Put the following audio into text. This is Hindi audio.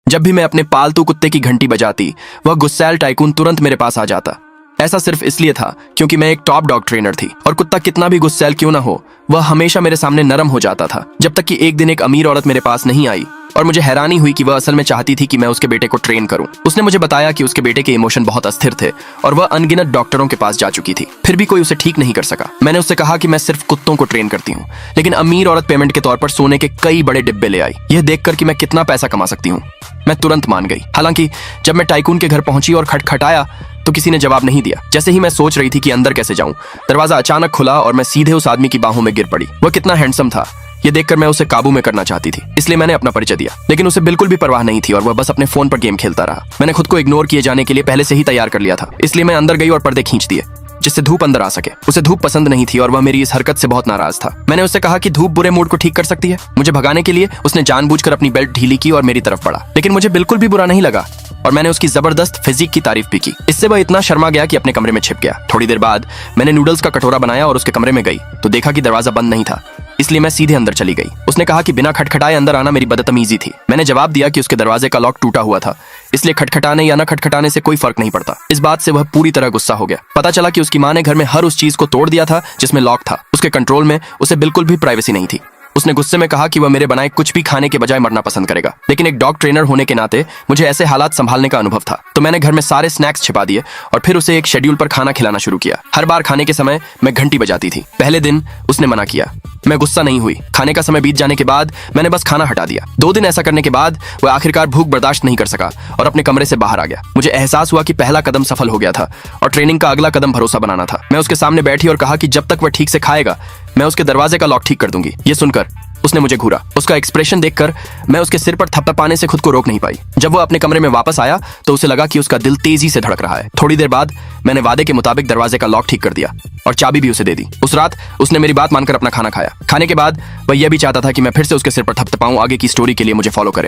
जब भी मैं अपने पालतू कुत्ते की घंटी बजाती, वह गुस्सैल टाइकून तुरंत मेरे पास आ जाता। ऐसा सिर्फ इसलिए था क्योंकि मैं एक टॉप डॉग ट्रेनर थी और कुत्ता कितना भी गुस्सैल क्यों ना हो, वह हमेशा मेरे सामने नरम हो जाता था। जब तक कि एक दिन एक अमीर औरत मेरे पास नहीं आई और मुझे हैरानी हुई कि वह असल में चाहती थी कि मैं उसके बेटे को ट्रेन करूं। उसने मुझे बताया कि उसके बेटे के इमोशन बहुत अस्थिर थे और वह अनगिनत डॉक्टरों के पास जा चुकी थी, फिर भी कोई उसे ठीक नहीं कर सका। मैंने उससे कहा कि मैं सिर्फ कुत्तों को ट्रेन करती हूँ, लेकिन अमीर औरत पेमेंट के तौर पर सोने के कई बड़े डिब्बे ले आई, यह देखकर कि मैं कितना पैसा कमा सकती हूँ। मैं तुरंत मान गई। हालांकि जब मैं टाइकून के घर पहुंची और खटखटाया तो किसी ने जवाब नहीं दिया। जैसे ही मैं सोच रही थी कि अंदर कैसे जाऊं, दरवाजा अचानक खुला और मैं सीधे उस आदमी की बाहों में गिर पड़ी। वह कितना हैंडसम था, ये देखकर मैं उसे काबू में करना चाहती थी, इसलिए मैंने अपना परिचय दिया, लेकिन उसे बिल्कुल भी परवाह नहीं थी और वह बस अपने फोन पर गेम खेलता रहा। मैंने खुद को इग्नोर किए जाने के लिए पहले से ही तैयार कर लिया था, इसलिए मैं अंदर गई और पर्दे खींच दिए जिससे धूप अंदर आ सके। उसे धूप पसंद नहीं थी और वह मेरी इस हरकत से बहुत नाराज था। मैंने उससे कहा कि धूप बुरे मूड को ठीक कर सकती है। मुझे भगाने के लिए उसने जानबूझकर अपनी बेल्ट ढीली की और मेरी तरफ बढ़ा, लेकिन मुझे बिल्कुल भी बुरा नहीं लगा और मैंने उसकी जबरदस्त फिजिक की तारीफ भी की। इससे वह इतना शर्मा गया कि अपने कमरे में छिप गया। थोड़ी देर बाद मैंने नूडल्स का कटोरा बनाया और उसके कमरे में गई तो देखा कि दरवाजा बंद नहीं था, इसलिए मैं सीधे अंदर चली गई। उसने कहा कि बिना खटखटाए अंदर आना मेरी बदतमीजी थी। मैंने जवाब दिया कि उसके दरवाजे का लॉक टूटा हुआ था, इसलिए खटखटाने या न खटखटाने से कोई फर्क नहीं पड़ता। इस बात से वह पूरी तरह गुस्सा हो गया। पता चला कि उसकी माँ ने घर में हर उस चीज को तोड़ दिया था जिसमें लॉक था। उसके कंट्रोल में उसे बिल्कुल भी प्राइवेसी नहीं थी। उसने गुस्से में कहा कि वह मेरे बनाए कुछ भी खाने के बजाय मरना पसंद करेगा, लेकिन एक डॉग ट्रेनर होने के नाते मुझे ऐसे हालात संभालने का अनुभव था, तो मैंने घर में सारे स्नैक्स छिपा दिए और फिर उसे एक शेड्यूल पर खाना खिलाना शुरू किया। हर बार खाने के समय मैं घंटी बजाती थी। पहले दिन उसने मना किया, मैं गुस्सा नहीं हुई। खाने का समय बीत जाने के बाद मैंने बस खाना हटा दिया। 2 दिन ऐसा करने के बाद वह आखिरकार भूख बर्दाश्त नहीं कर सका और अपने कमरे से बाहर आ गया। मुझे एहसास हुआ कि पहला कदम सफल हो गया था और ट्रेनिंग का अगला कदम भरोसा बनाना था। मैं उसके सामने बैठी और कहा कि जब तक वह ठीक से खाएगा मैं उसके दरवाजे का लॉक ठीक कर दूंगी। ये सुनकर उसने मुझे घूरा। उसका एक्सप्रेशन देखकर मैं उसके सिर पर थपथपाने से खुद को रोक नहीं पाई। जब वो अपने कमरे में वापस आया तो उसे लगा कि उसका दिल तेजी से धड़क रहा है। थोड़ी देर बाद मैंने वादे के मुताबिक दरवाजे का लॉक ठीक कर दिया और चाबी भी उसे दे दी। उस रात उसने मेरी बात मानकर अपना खाना खाया। खाने के बाद वह यह भी चाहता था कि मैं फिर से उसके सिर पर थपथपाऊं। आगे की स्टोरी के लिए मुझे फॉलो करें।